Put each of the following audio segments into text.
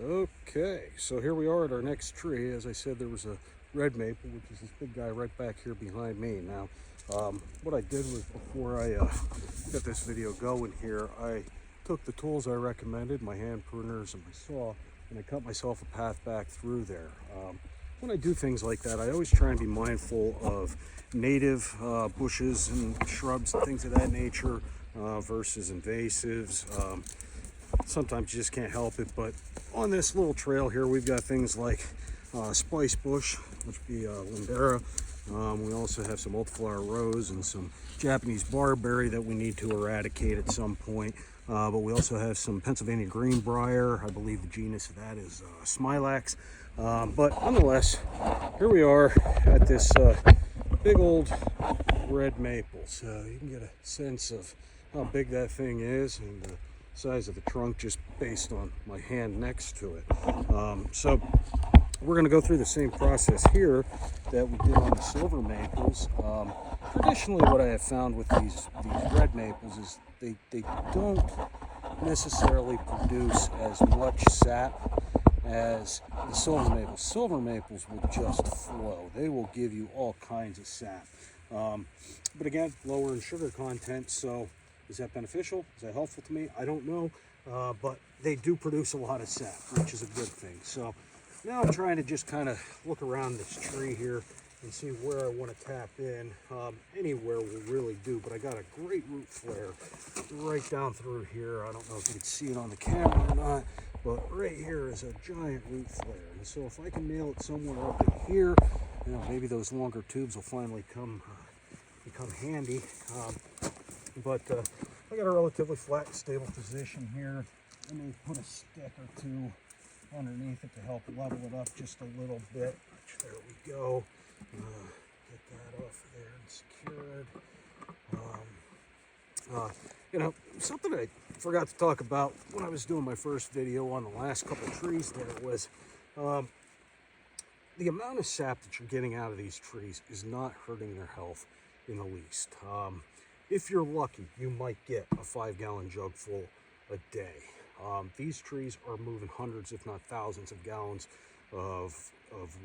Okay, so here we are at our next tree. As I said, there was a red maple, which is this big guy right back here behind me. Now, what I did was before I got this video going here, I took the tools I recommended, my hand pruners and my saw, and I cut myself a path back through there. When I do things like that, I always try and be mindful of native bushes and shrubs and things of that nature versus invasives. Sometimes you just can't help it, but on this little trail here we've got things like spice bush, which would be lindera. We also have some multiflower rose and some Japanese barberry that we need to eradicate at some point, but we also have some Pennsylvania greenbrier. I believe the genus of that is smilax, but nonetheless, here we are at this big old red maple, so you can get a sense of how big that thing is and the size of the trunk just based on my hand next to it. So we're going to go through the same process here that we did on the silver maples. Traditionally, what I have found with these red maples is they don't necessarily produce as much sap as the silver maples. Silver maples will just flow. They will give you all kinds of sap. But again, lower in sugar content, so is that beneficial? Is that helpful to me? I don't know, but they do produce a lot of sap, which is a good thing. So now I'm trying to just kind of look around this tree here and see where I want to tap in. Anywhere will really do, but I got a great root flare right down through here. I don't know if you can see it on the camera or not, but right here is a giant root flare. And so if I can nail it somewhere up in here, you know, maybe those longer tubes will finally become handy. But I got a relatively flat and stable position here. I may put a stick or two underneath it to help level it up just a little bit. There we go. Get that off there and secured. You know, something I forgot to talk about when I was doing my first video on the last couple trees there was the amount of sap that you're getting out of these trees is not hurting their health in the least. If you're lucky, you might get a 5-gallon jug full a day. These trees are moving hundreds, if not thousands, of gallons of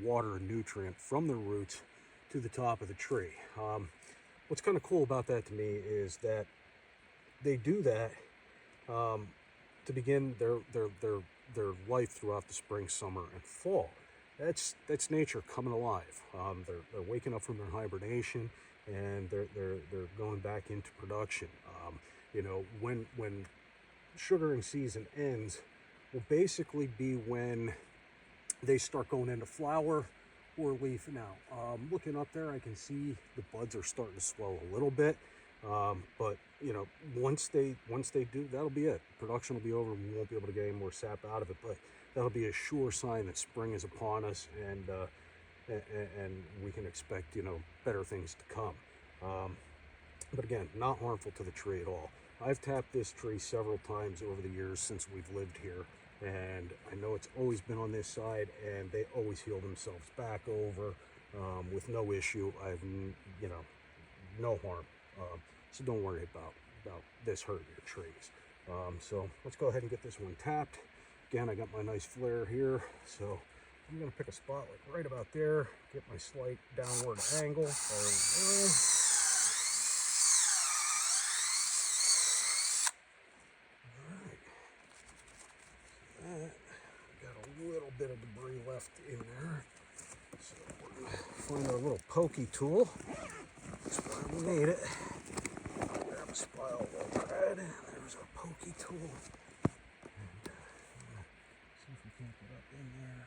water and nutrient from the roots to the top of the tree. What's kind of cool about that to me is that they do that to begin their life throughout the spring, summer, and fall. That's nature coming alive. They're waking up from their hibernation, and they're going back into production. You know, when sugaring season ends will basically be when they start going into flower or leaf. Now, looking up there, I can see the buds are starting to swell a little bit, but you know, once they do, that'll be it. Production will be over, and we won't be able to get any more sap out of it, but that'll be a sure sign that spring is upon us, and we can expect, you know, better things to come. But again, not harmful to the tree at all. I've tapped this tree several times over the years since we've lived here, and I know it's always been on this side, and they always heal themselves back over with no issue. I've, you know, no harm. So don't worry about this hurting your trees. So let's go ahead and get this one tapped. Again, I got my nice flare here, so I'm going to pick a spot like right about there, get my slight downward angle. There we go. Alright, got a little bit of debris left in there, so we're going to find our little pokey tool. That's why we need it. Grab a spile of red. There's our pokey tool. And see if we can't get up in there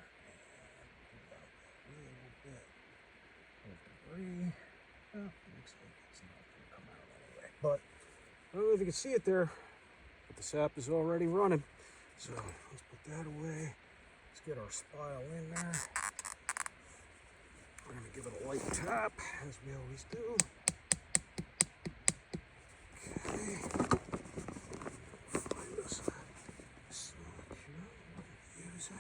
and pull out a little bit of debris. Well, looks like it's not going to come out anyway. But I don't know if you can see it there, but the sap is already running. So let's put that away. Let's get our spile in there. We're going to give it a light tap, as we always do. Okay. Find us a snag here. Use it.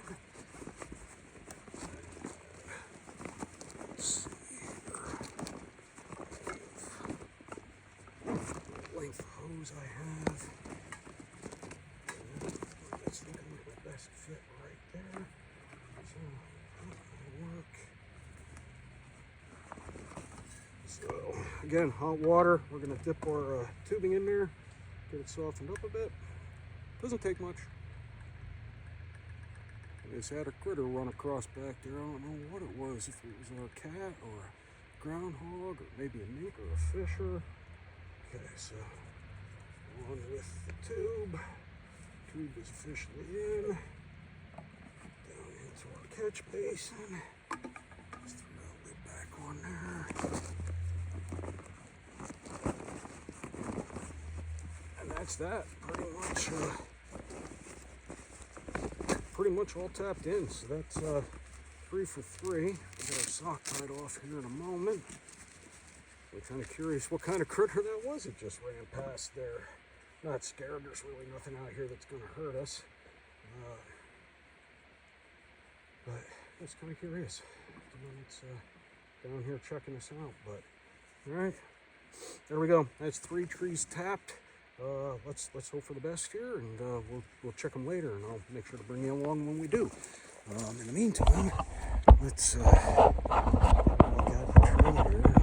Let's see here. What length of hose I have. That's looking like the best fit right there. again, hot water. We're gonna dip our tubing in there, get it softened up a bit. Doesn't take much. I just had a critter run across back there. I don't know what it was, if it was a cat or a groundhog or maybe a mink or a fisher. Okay, so on with the tube. Tube is officially in. Down into our catch basin. Just throw that lid back on there. And that's that. Pretty much all tapped in. So that's 3 for 3. We'll get our sock tied off here in a moment. We're kind of curious what kind of critter that was. It just ran past there. Not scared. There's really nothing out here that's going to hurt us. But just kind of curious. It's down here checking us out. But all right, there we go. That's 3 trees tapped. Let's hope for the best here, and we'll check them later, and I'll make sure to bring you along when we do. In the meantime, let's